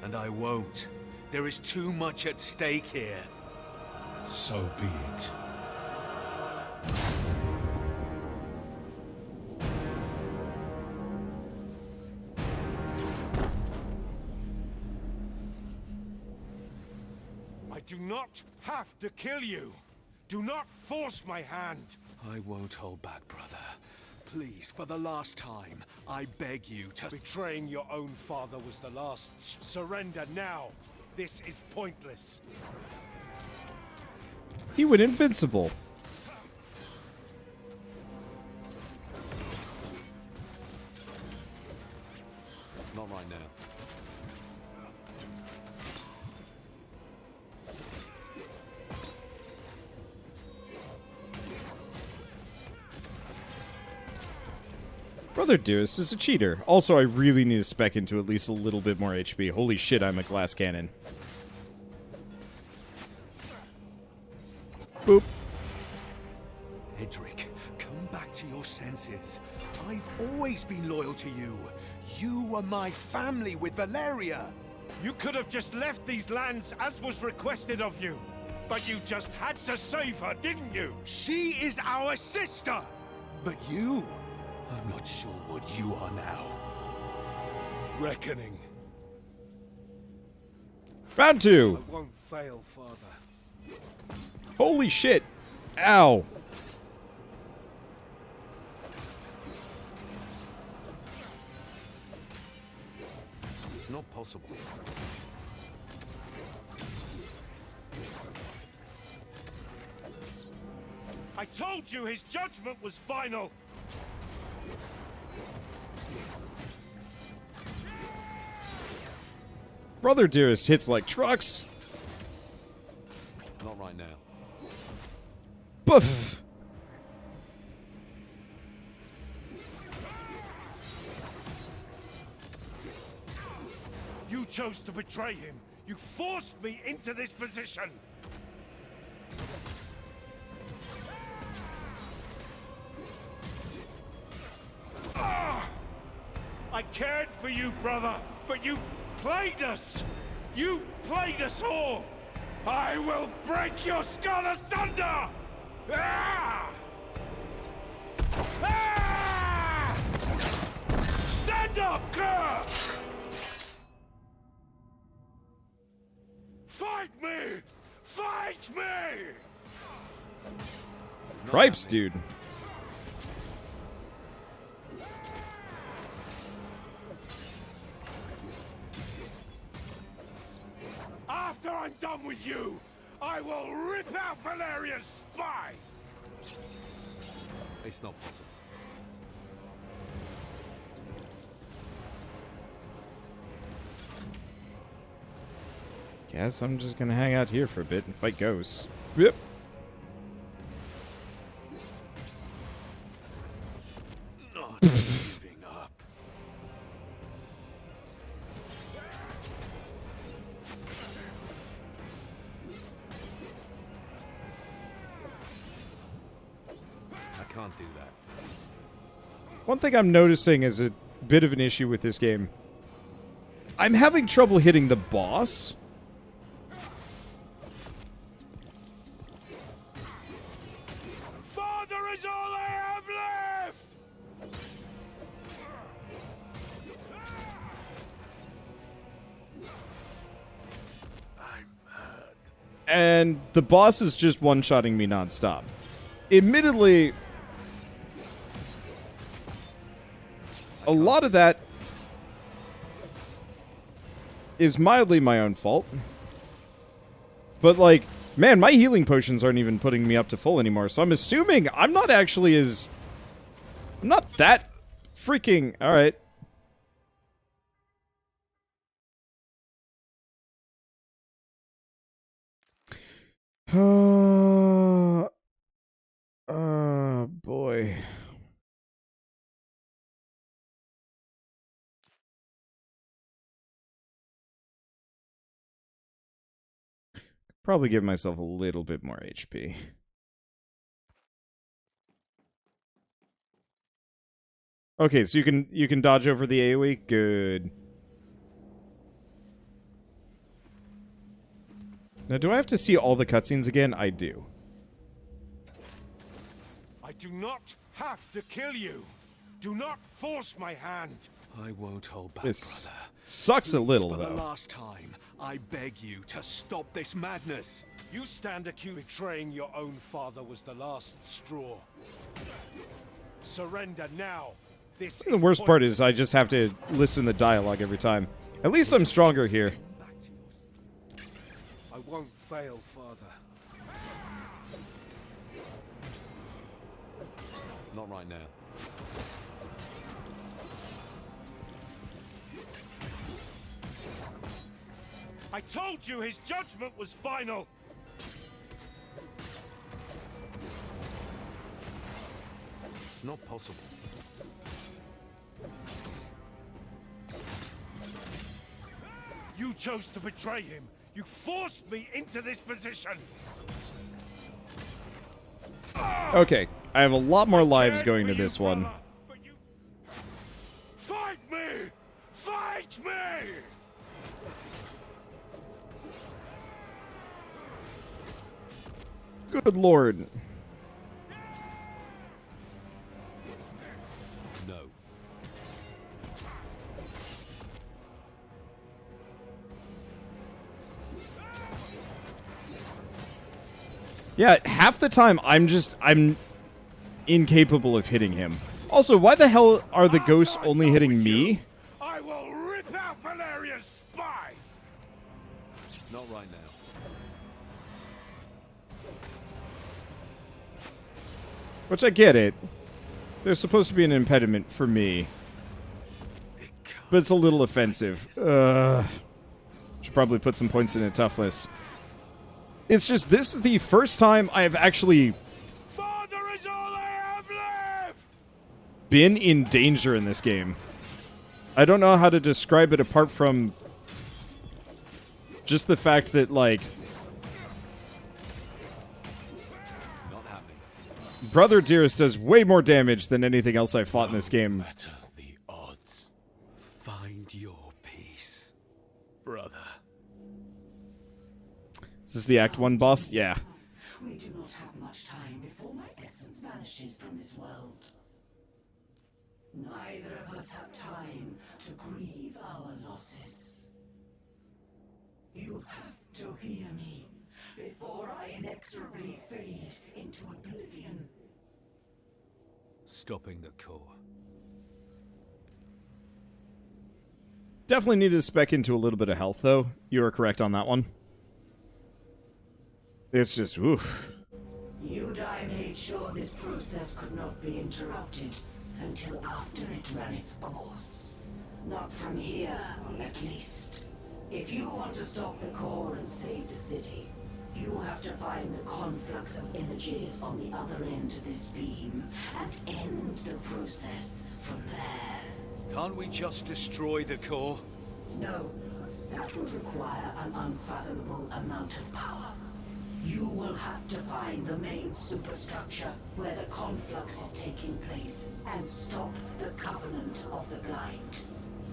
And I won't. There is too much at stake here. So be it. I do not have to kill you. Do not force my hand. I won't hold back, brother. Please, for the last time, I beg you to... Betraying your own father was the last. Surrender now. This is pointless. He went invincible. Not right now. Brother Dearest is a cheater. Also, I really need to spec into at least a little bit more HP. Holy shit, I'm a glass cannon. Boop. Edric, come back to your senses. I've always been loyal to you. You were my family with Valeria. You could have just left these lands as was requested of you. But you just had to save her, didn't you? She is our sister! But you... I'm not sure what you are now. Reckoning. Round two. I won't fail, Father. Holy shit. Ow. It's not possible. I told you his judgment was final. Brother Dearest hits like trucks. Not right now. Boof. You chose to betray him. You forced me into this position. I cared for you, brother, but you played us. You played us all. I will break your skull asunder. Ah! Ah! Stand up, Kerr! Fight me! Fight me! Cripes, dude. After I'm done with you, I will rip out Valeria's spine! It's not possible. Guess I'm just gonna hang out here for a bit and fight ghosts. Yep. Not giving up. I can't do that. One thing I'm noticing is a bit of an issue with this game. I'm having trouble hitting the boss. Father is all I have left! I'm hurt. And the boss is just one-shotting me nonstop. Admittedly, a lot of that is mildly my own fault. But, like, man, my healing potions aren't even putting me up to full anymore, so I'm assuming I'm not actually as... I'm not that freaking... Alright. Oh, boy. Probably give myself a little bit more HP. Okay, so you can dodge over the AoE? Good. Now, do I have to see all the cutscenes again? I do. I do not have to kill you. Do not force my hand. I won't hold back, This brother. sucks a little, For the though. last time, I beg you to stop this madness. You stand accused. Betraying your own father was the last straw. Surrender now. This The worst part is I just have to listen to dialogue every time. At least I'm stronger here. I won't fail, Father. Not right now. I told you his judgment was final. It's not possible. You chose to betray him. You forced me into this position. Okay, I have a lot more lives going to this one. Fight me! Fight me! Good lord. No. Yeah, half the time I'm incapable of hitting him. Also, why the hell are the ghosts only hitting me? I will rip out Valeria's spine! Not right now. Which I get it. There's supposed to be an impediment for me. But it's a little offensive. Should probably put some points into toughness. It's just, this is the first time I have actually Father is all I have left! been in danger in this game. I don't know how to describe it apart from just the fact that, like, Not happy. Brother Dearest does way more damage than anything else I've fought in this game. Matter the odds. Find your peace, brother. Is this the Act 1 boss? Yeah. We do not have much time before my essence vanishes from this world. Neither of us have time to grieve our losses. You have to hear me before I inexorably fade into oblivion. Stopping the core. Definitely need to spec into a little bit of health, though. You are correct on that one. It's just, oof. Udai made sure this process could not be interrupted until after it ran its course. Not from here, at least. If you want to stop the core and save the city, you have to find the conflux of energies on the other end of this beam and end the process from there. Can't we just destroy the core? No, that would require an unfathomable amount of power. You will have to find the main superstructure where the conflux is taking place and stop the Covenant of the Blind.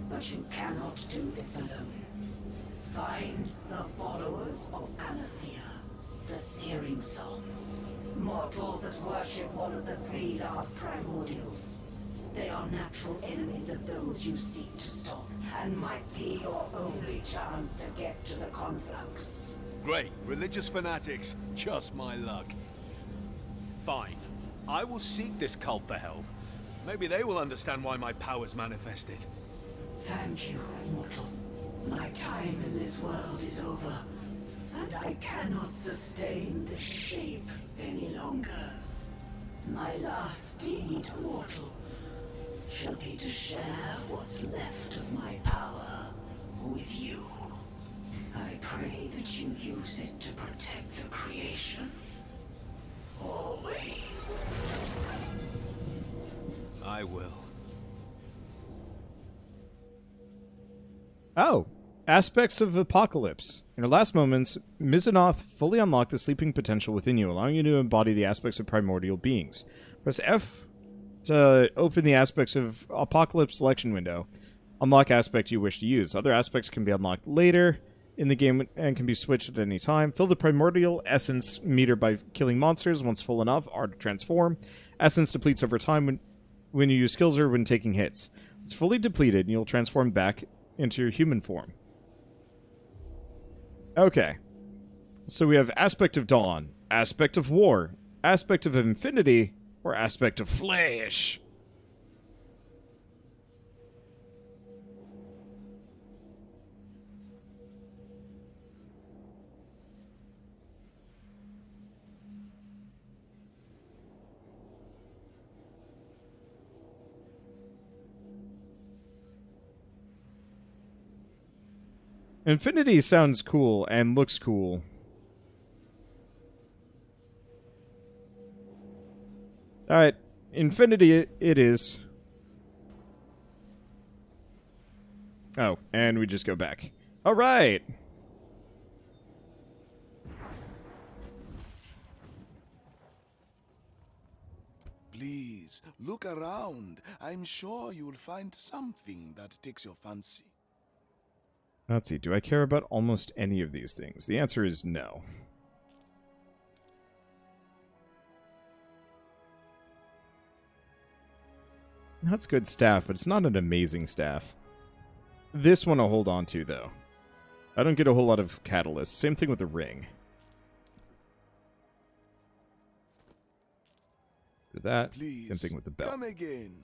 But you cannot do this alone. Find the followers of Anathea, the Searing Song. Mortals that worship one of the 3 last primordials. They are natural enemies of those you seek to stop, and might be your only chance to get to the conflux. Great. Religious fanatics. Just my luck. Fine. I will seek this cult for help. Maybe they will understand why my powers manifested. Thank you, mortal. My time in this world is over, and I cannot sustain this shape any longer. My last deed, mortal, shall be to share what's left of my power with you. I pray that you use it to protect the creation. Always. I will. Oh. Aspects of Apocalypse. In her last moments, Mizanoth fully unlocked the sleeping potential within you, allowing you to embody the aspects of primordial beings. Press F to open the aspects of Apocalypse selection window. Unlock aspect you wish to use. Other aspects can be unlocked later in the game and can be switched at any time. Fill the primordial essence meter by killing monsters. Once full enough, R to transform. Essence depletes over time when you use skills or when taking hits. It's fully depleted and you'll transform back into your human form. Okay. So we have Aspect of Dawn, Aspect of War, Aspect of Infinity, or Aspect of Flesh. Infinity sounds cool and looks cool. Alright, Infinity it is. Oh, and we just go back. Alright! Please, look around. I'm sure you'll find something that takes your fancy. Let's see, do I care about almost any of these things? The answer is no. That's good staff, but it's not an amazing staff. This one I'll hold on to, though. I don't get a whole lot of catalysts. Same thing with the ring. Do that. Please, Same thing with the belt. come again.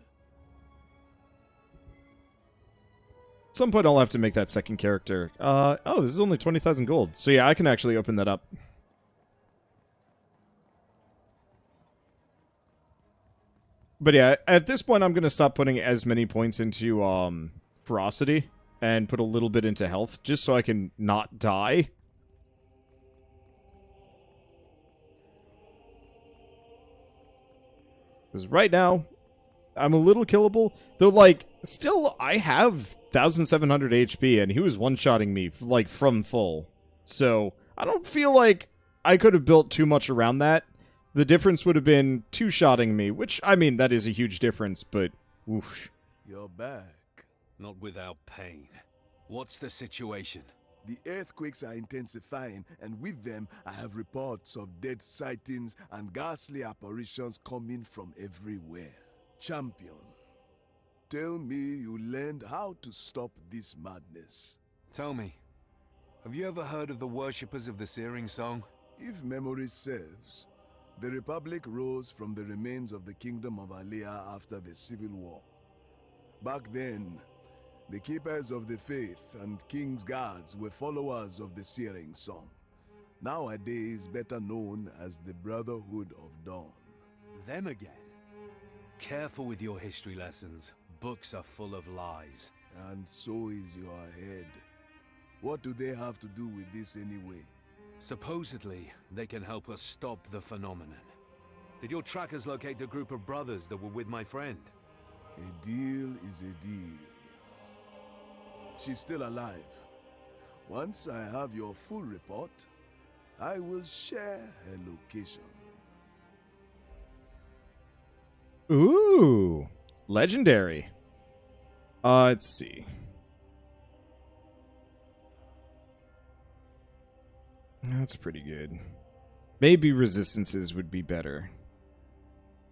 At some point I'll have to make that second character. Oh, this is only 20,000 gold. So yeah, I can actually open that up. But yeah, at this point I'm going to stop putting as many points into ferocity. and put a little bit into health, just so I can not die. Because right now, I'm a little killable. Though, like, still, I have 1,700 HP, and he was one-shotting me, like, from full. So, I don't feel like I could have built too much around that. The difference would have been two-shotting me, which, I mean, that is a huge difference, but, whoosh. You're back. Not without pain. What's the situation? The earthquakes are intensifying, and with them, I have reports of dead sightings and ghastly apparitions coming from everywhere. Champion, tell me you learned how to stop this madness. Tell me, have you ever heard of the worshippers of the Searing Song? If memory serves, the Republic rose from the remains of the Kingdom of Alea after the Civil War. Back then, the Keepers of the Faith and King's Guards were followers of the Searing Song, nowadays better known as the Brotherhood of Dawn. Them again? Careful with your history lessons. Books are full of lies. And so is your head. What do they have to do with this anyway? Supposedly, they can help us stop the phenomenon. Did your trackers locate the group of brothers that were with my friend? A deal is a deal. She's still alive. Once I have your full report, I will share her location. Ooh, legendary. Let's see. That's pretty good. Maybe resistances would be better.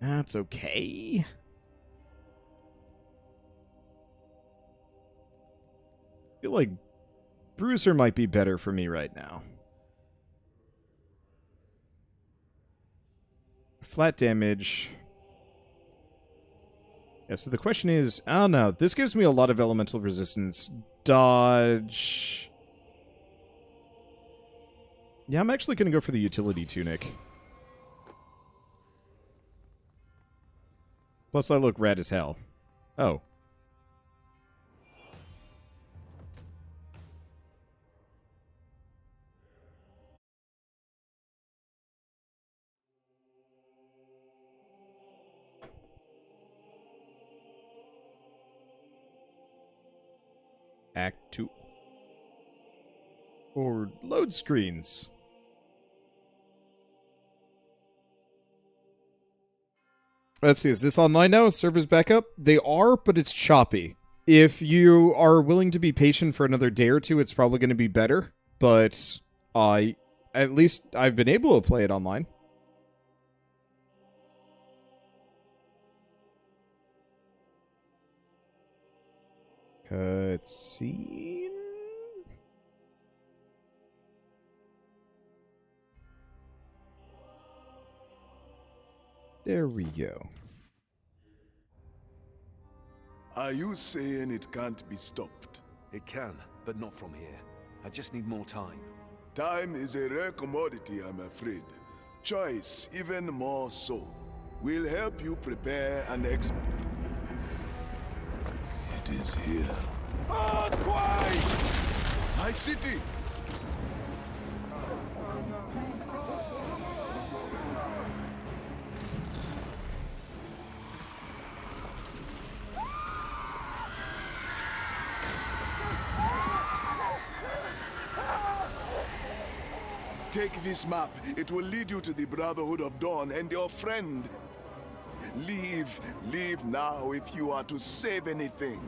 That's okay. I feel like Bruiser might be better for me right now. Flat damage. Yeah, so the question is, I don't know. This gives me a lot of elemental resistance. Dodge. Yeah, I'm actually going to go for the utility tunic. Plus, I look red as hell. Oh. Act 2. Or load screens. Let's see, is this online now? Servers back up? They are, but it's choppy. If you are willing to be patient for another day or two, it's probably going to be better. But at least I've been able to play it online. Cutscene. There we go. Are you saying it can't be stopped? It can, but not from here. I just need more time. Time is a rare commodity, I'm afraid. Choice, even more so. We'll help you prepare and It is here. Earthquake! High City! Take this map. It will lead you to the Brotherhood of Dawn and your friend. Leave. Leave now if you are to save anything.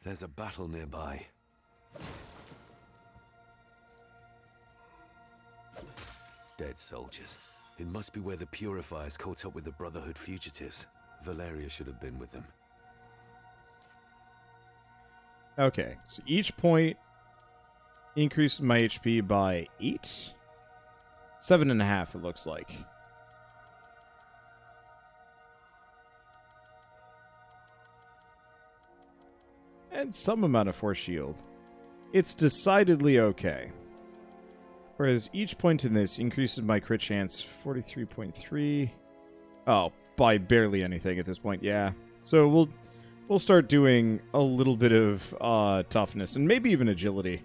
There's a battle nearby. Dead soldiers. It must be where the Purifiers caught up with the Brotherhood fugitives. Valeria should have been with them. Okay, so each point increases my HP by 8? 7.5, it looks like. and some amount of force shield. It's decidedly okay. Whereas each point in this increases my crit chance 43.3. Oh, by barely anything at this point, yeah. So we'll start doing a little bit of toughness and maybe even agility.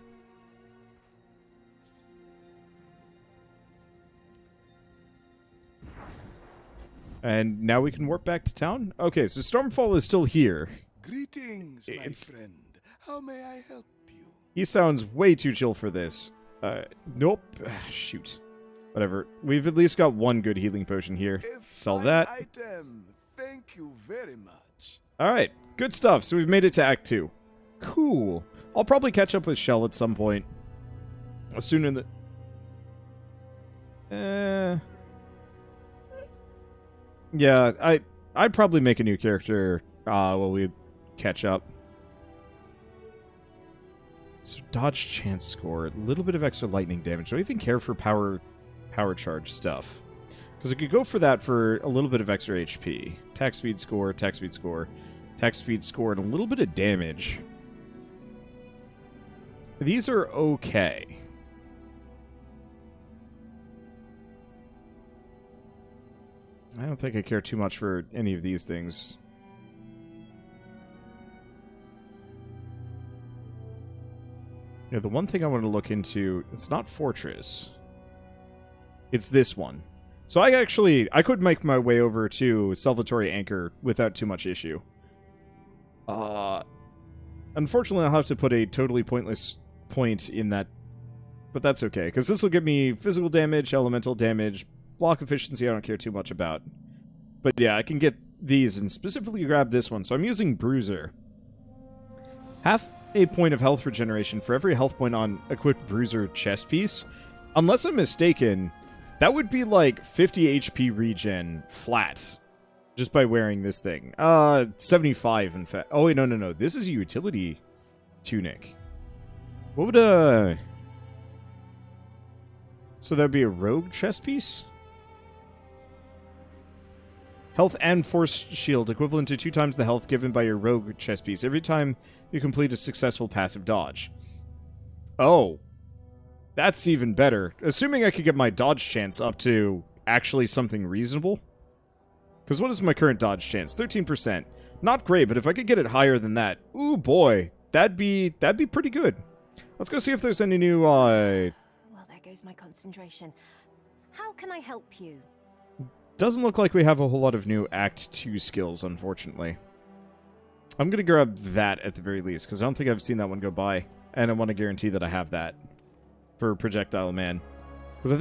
And now we can warp back to town? Okay, so Stormfall is still here. Greetings, my friend. How may I help you? He sounds way too chill for this. Nope. Shoot. Whatever. We've at least got one good healing potion here. Sell that. Item. Thank you very much. Alright, good stuff. So we've made it to Act 2. Cool. I'll probably catch up with Shell at some point. Soon in the... Yeah, I'd probably make a new character while we catch up. So dodge chance score, a little bit of extra lightning damage. Do I even care for power charge stuff? Because I could go for that for a little bit of extra HP. Attack speed score, attack speed score, attack speed score, and a little bit of damage. These are okay. I don't think I care too much for any of these things. Yeah, the one thing I want to look into, it's not Fortress. It's this one. So I could make my way over to Salvatore Anchor without too much issue. Unfortunately, I'll have to put a totally pointless point in that, but that's okay, because this will give me physical damage, elemental damage, block efficiency I don't care too much about. But yeah, I can get these and specifically grab this one. So I'm using Bruiser. Half a point of health regeneration for every health point on equipped Bruiser chest piece. Unless I'm mistaken, that would be like 50 HP regen flat just by wearing this thing. 75 in fact. Oh wait, no. This is a utility tunic. What would so that'd be a rogue chest piece? Health and force shield equivalent to 2 times the health given by your rogue chest piece every time you complete a successful passive dodge. Oh. That's even better. Assuming I could get my dodge chance up to actually something reasonable. Because what is my current dodge chance? 13%. Not great, but if I could get it higher than that, ooh boy, that'd be pretty good. Let's go see if there's any new Well, there goes my concentration. How can I help you? Doesn't look like we have a whole lot of new Act 2 skills, unfortunately. I'm gonna grab that at the very least, because I don't think I've seen that one go by, and I want to guarantee that I have that for Projectile Man. Because I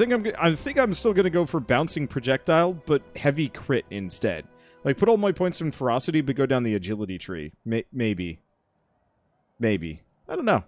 think I'm still gonna go for Bouncing Projectile, but Heavy Crit instead. Like, put all my points in Ferocity, but go down the Agility tree. Maybe. I don't know.